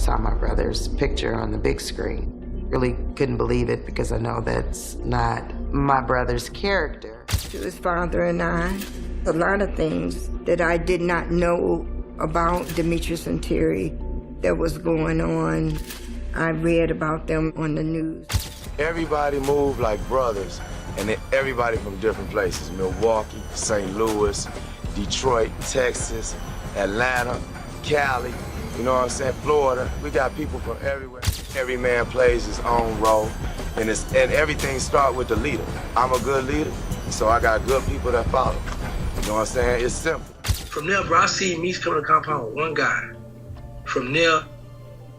saw my brother's picture on the big screen. Really couldn't believe it because I know that's not my brother's character. To his father and I, a lot of things that I did not know about Demetrius and Terry that was going on. I read about them on the news. Everybody moved like brothers, and everybody from different places. Milwaukee, St. Louis, Detroit, Texas, Atlanta, Cali, you know what I'm saying, Florida. We got people from everywhere. Every man plays his own role, and everything starts with the leader. I'm a good leader, so I got good people that follow. You know what I'm saying? It's simple. From there, bro, I see Meech coming to the compound with one guy. From there,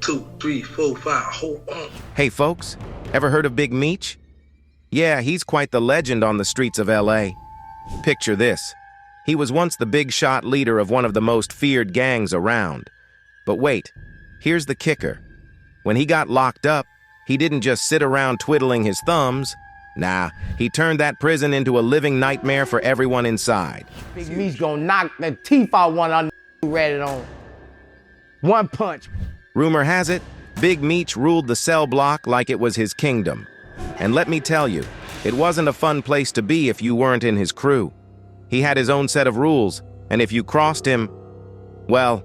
2, 3, 4, 5, hold on. Hey folks, ever heard of Big Meech? Yeah, he's quite the legend on the streets of LA. Picture this. He was once the big shot leader of one of the most feared gangs around. But wait, here's the kicker. When he got locked up, he didn't just sit around twiddling his thumbs. Nah, he turned that prison into a living nightmare for everyone inside. Big Meech gonna knock the teeth out one of who read it on. One punch. Rumor has it, Big Meech ruled the cell block like it was his kingdom. And let me tell you, it wasn't a fun place to be if you weren't in his crew. He had his own set of rules, and if you crossed him, well,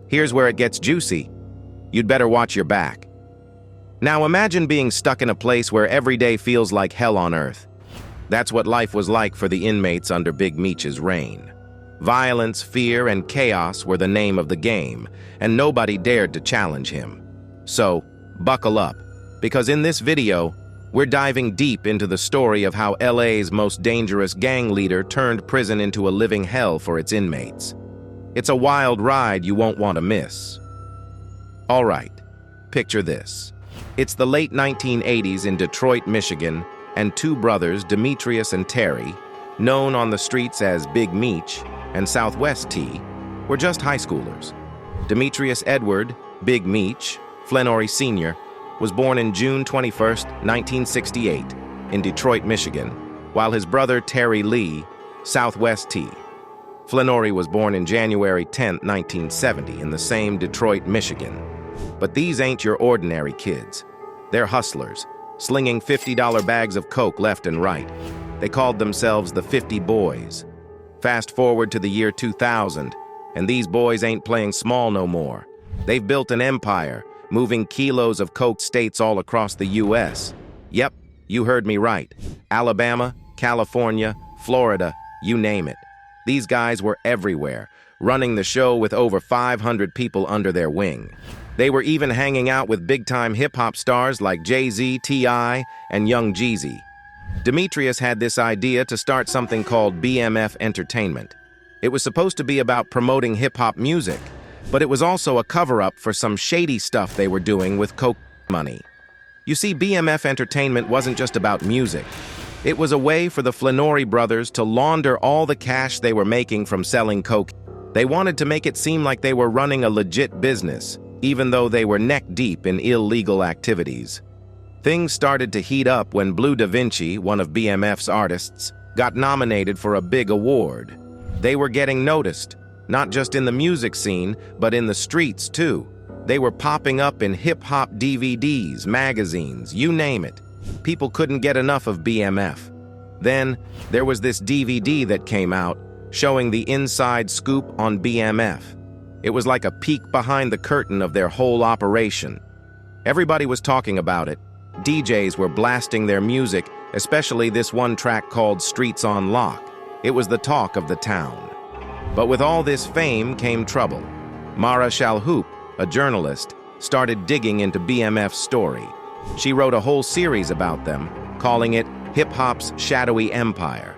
here's where it gets juicy. You'd better watch your back. Now imagine being stuck in a place where every day feels like hell on earth. That's what life was like for the inmates under Big Meech's reign. Violence, fear, and chaos were the name of the game, and nobody dared to challenge him. So, buckle up, because in this video, we're diving deep into the story of how LA's most dangerous gang leader turned prison into a living hell for its inmates. It's a wild ride you won't want to miss. All right, picture this. It's the late 1980s in Detroit, Michigan, and two brothers, Demetrius and Terry, known on the streets as Big Meech and Southwest T, were just high schoolers. Demetrius Edward, Big Meech, Flenory Sr., was born in June 21, 1968, in Detroit, Michigan, while his brother Terry Lee, Southwest T. Flenory was born in January 10, 1970, in the same Detroit, Michigan. But these ain't your ordinary kids. They're hustlers, slinging $50 bags of coke left and right. They called themselves the 50 Boys. Fast forward to the year 2000, and these boys ain't playing small no more. They've built an empire, moving kilos of coke states all across the U.S. Yep, you heard me right. Alabama, California, Florida, you name it. These guys were everywhere, running the show with over 500 people under their wing. They were even hanging out with big-time hip-hop stars like Jay-Z, T.I., and Young Jeezy. Demetrius had this idea to start something called BMF Entertainment. It was supposed to be about promoting hip-hop music, but it was also a cover-up for some shady stuff they were doing with coke money. You see, BMF Entertainment wasn't just about music. It was a way for the Flenory brothers to launder all the cash they were making from selling coke. They wanted to make it seem like they were running a legit business, even though they were neck-deep in illegal activities. Things started to heat up when Blue Da Vinci, one of BMF's artists, got nominated for a big award. They were getting noticed, not just in the music scene, but in the streets too. They were popping up in hip-hop DVDs, magazines, you name it. People couldn't get enough of BMF. Then, there was this DVD that came out, showing the inside scoop on BMF. It was like a peek behind the curtain of their whole operation. Everybody was talking about it. DJs were blasting their music, especially this one track called Streets on Lock. It was the talk of the town. But with all this fame came trouble. Mara Shalhoub, a journalist, started digging into BMF's story. She wrote a whole series about them, calling it Hip-Hop's Shadowy Empire.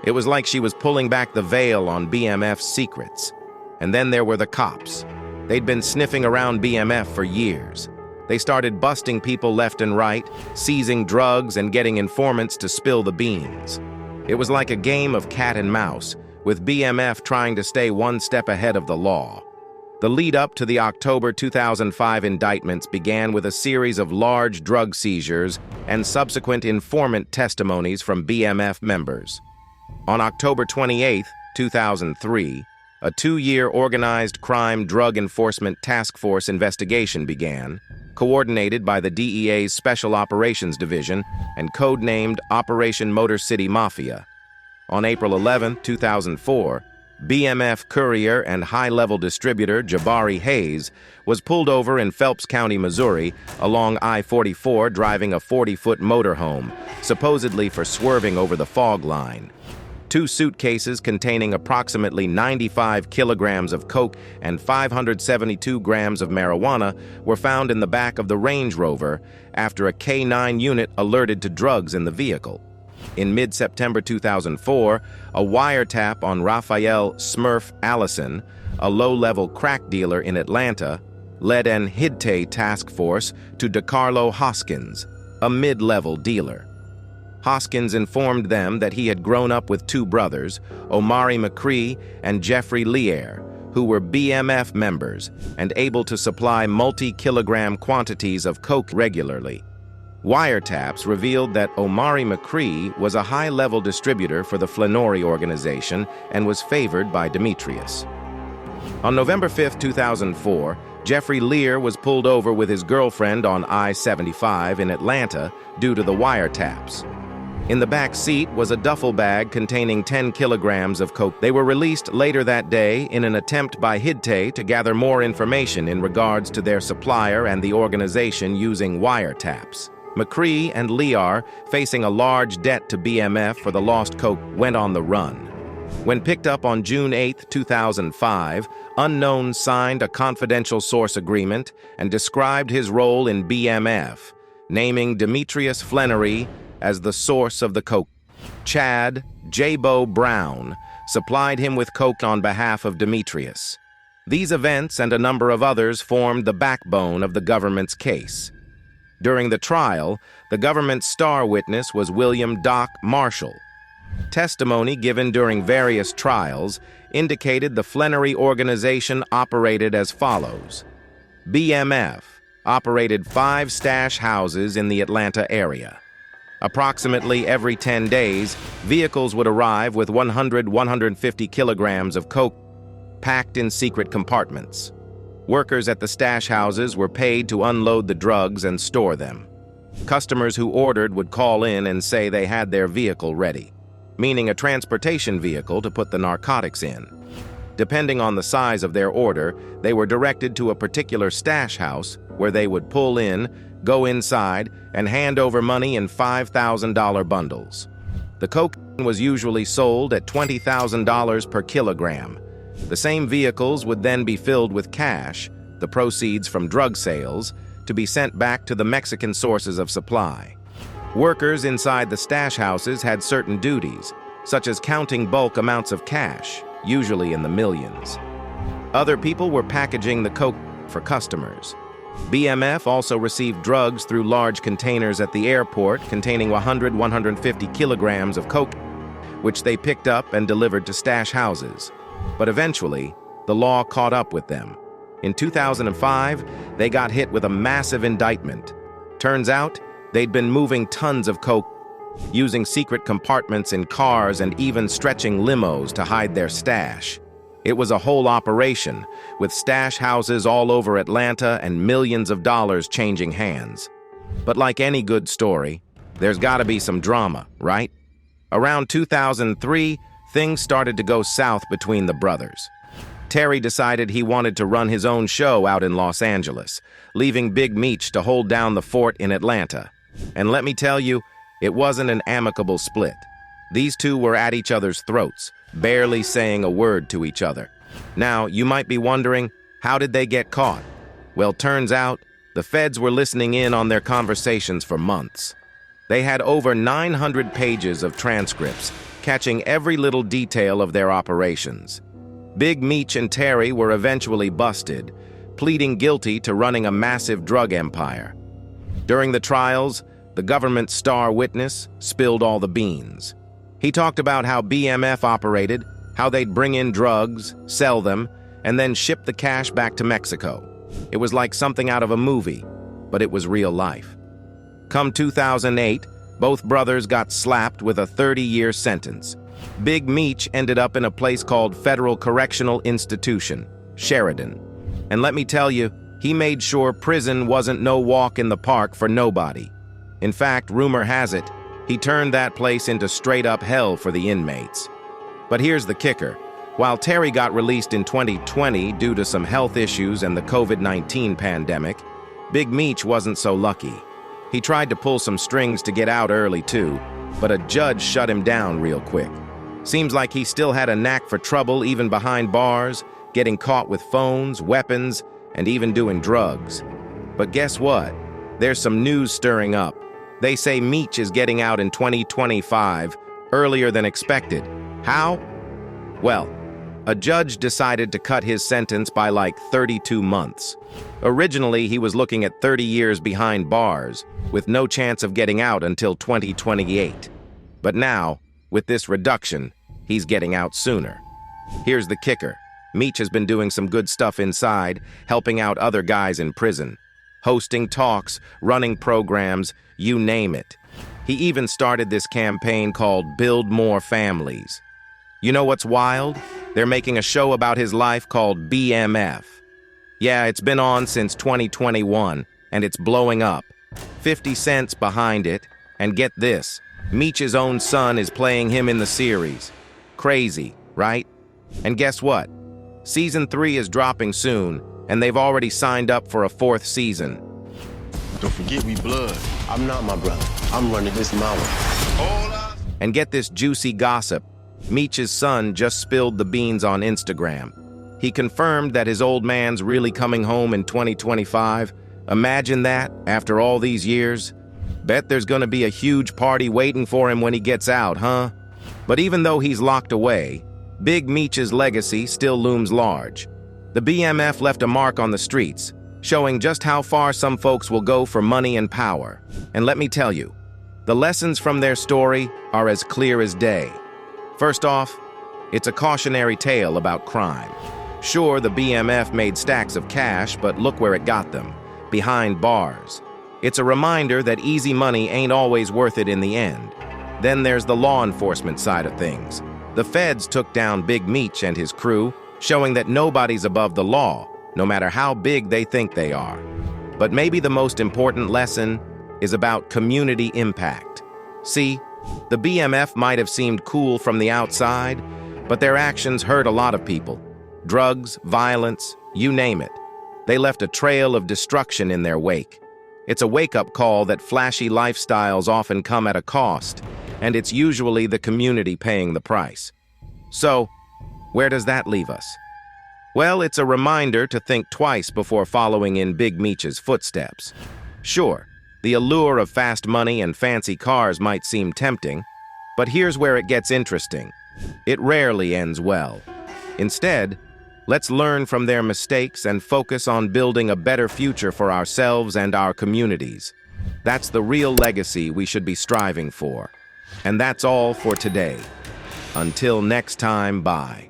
It was like she was pulling back the veil on BMF's secrets. And then there were the cops. They'd been sniffing around BMF for years. They started busting people left and right, seizing drugs and getting informants to spill the beans. It was like a game of cat and mouse, with BMF trying to stay one step ahead of the law. The lead-up to the October 2005 indictments began with a series of large drug seizures and subsequent informant testimonies from BMF members. On October 28, 2003, a 2-year organized crime drug enforcement task force investigation began, coordinated by the DEA's Special Operations Division and codenamed Operation Motor City Mafia. On April 11, 2004, BMF courier and high-level distributor Jabari Hayes was pulled over in Phelps County, Missouri, along I-44 driving a 40-foot motorhome, supposedly for swerving over the fog line. 2 suitcases containing approximately 95 kilograms of coke and 572 grams of marijuana were found in the back of the Range Rover after a K-9 unit alerted to drugs in the vehicle. In mid-September 2004, a wiretap on Raphael Smurf Allison, a low-level crack dealer in Atlanta, led an HIDTE task force to DeCarlo Hoskins, a mid-level dealer. Hoskins informed them that he had grown up with 2 brothers, Omari McCree and Jeffrey Lear, who were BMF members and able to supply multi-kilogram quantities of coke regularly. Wiretaps revealed that Omari McCree was a high-level distributor for the Flannery organization and was favored by Demetrius. On November 5, 2004, Jeffrey Lear was pulled over with his girlfriend on I-75 in Atlanta due to the wiretaps. In the back seat was a duffel bag containing 10 kilograms of coke. They were released later that day in an attempt by HIDTE to gather more information in regards to their supplier and the organization using wiretaps. McCree and Lear, facing a large debt to BMF for the lost coke, went on the run. When picked up on June 8, 2005, Unknown signed a confidential source agreement and described his role in BMF, naming Demetrius Flannery as the source of the coke. Chad J-Bo Brown supplied him with coke on behalf of Demetrius. These events and a number of others formed the backbone of the government's case. During the trial, the government's star witness was William Doc Marshall. Testimony given during various trials indicated the Flannery organization operated as follows. BMF operated 5 stash houses in the Atlanta area. Approximately every 10 days, vehicles would arrive with 150 kilograms of coke packed in secret compartments. Workers at the stash houses were paid to unload the drugs and store them. Customers who ordered would call in and say they had their vehicle ready, meaning a transportation vehicle to put the narcotics in. Depending on the size of their order, they were directed to a particular stash house where they would pull in, go inside, and hand over money in $5,000 bundles. The coke was usually sold at $20,000 per kilogram. The same vehicles would then be filled with cash, the proceeds from drug sales, to be sent back to the Mexican sources of supply. Workers inside the stash houses had certain duties, such as counting bulk amounts of cash, usually in the millions. Other people were packaging the coke for customers. BMF also received drugs through large containers at the airport containing 150 kilograms of coke, which they picked up and delivered to stash houses. But eventually, the law caught up with them. In 2005, they got hit with a massive indictment. Turns out, they'd been moving tons of coke, using secret compartments in cars and even stretching limos to hide their stash. It was a whole operation, with stash houses all over Atlanta and millions of dollars changing hands. But like any good story, there's gotta be some drama, right? Around 2003, things started to go south between the brothers. Terry decided he wanted to run his own show out in Los Angeles, leaving Big Meech to hold down the fort in Atlanta. And let me tell you, it wasn't an amicable split. These two were at each other's throats, barely saying a word to each other. Now, you might be wondering, how did they get caught? Well, turns out, the feds were listening in on their conversations for months. They had over 900 pages of transcripts, catching every little detail of their operations. Big Meech and Terry were eventually busted, pleading guilty to running a massive drug empire. During the trials, the government's star witness spilled all the beans. He talked about how BMF operated, how they'd bring in drugs, sell them, and then ship the cash back to Mexico. It was like something out of a movie, but it was real life. Come 2008, both brothers got slapped with a 30-year sentence. Big Meech ended up in a place called Federal Correctional Institution, Sheridan. And let me tell you, he made sure prison wasn't no walk in the park for nobody. In fact, rumor has it, he turned that place into straight-up hell for the inmates. But here's the kicker. While Terry got released in 2020 due to some health issues and the COVID-19 pandemic, Big Meech wasn't so lucky. He tried to pull some strings to get out early too, but a judge shut him down real quick. Seems like he still had a knack for trouble even behind bars, getting caught with phones, weapons, and even doing drugs. But guess what? There's some news stirring up. They say Meech is getting out in 2025, earlier than expected. How? Well, a judge decided to cut his sentence by like 32 months. Originally, he was looking at 30 years behind bars, with no chance of getting out until 2028. But now, with this reduction, he's getting out sooner. Here's the kicker. Meech has been doing some good stuff inside, helping out other guys in prison. Hosting talks, running programs, you name it. He even started this campaign called Build More Families. You know what's wild? They're making a show about his life called BMF. Yeah, it's been on since 2021, and it's blowing up. 50 Cent's behind it, and get this, Meech's own son is playing him in the series. Crazy, right? And guess what? Season 3 is dropping soon, and they've already signed up for a 4th season. Don't forget we blood. I'm not my brother. I'm running this my way. Hold up. And get this juicy gossip. Meech's son just spilled the beans on Instagram. He confirmed that his old man's really coming home in 2025. Imagine that, after all these years. Bet there's gonna be a huge party waiting for him when he gets out, huh? But even though he's locked away, Big Meech's legacy still looms large. The BMF left a mark on the streets, showing just how far some folks will go for money and power. And let me tell you, the lessons from their story are as clear as day. First off, it's a cautionary tale about crime. Sure, the BMF made stacks of cash, but look where it got them, behind bars. It's a reminder that easy money ain't always worth it in the end. Then there's the law enforcement side of things. The feds took down Big Meech and his crew, showing that nobody's above the law, no matter how big they think they are. But maybe the most important lesson is about community impact. See, the BMF might have seemed cool from the outside, but their actions hurt a lot of people. Drugs, violence, you name it. They left a trail of destruction in their wake. It's a wake-up call that flashy lifestyles often come at a cost, and it's usually the community paying the price. So, where does that leave us? Well, it's a reminder to think twice before following in Big Meech's footsteps. Sure, the allure of fast money and fancy cars might seem tempting, but here's where it gets interesting. It rarely ends well. Instead, let's learn from their mistakes and focus on building a better future for ourselves and our communities. That's the real legacy we should be striving for. And that's all for today. Until next time, bye.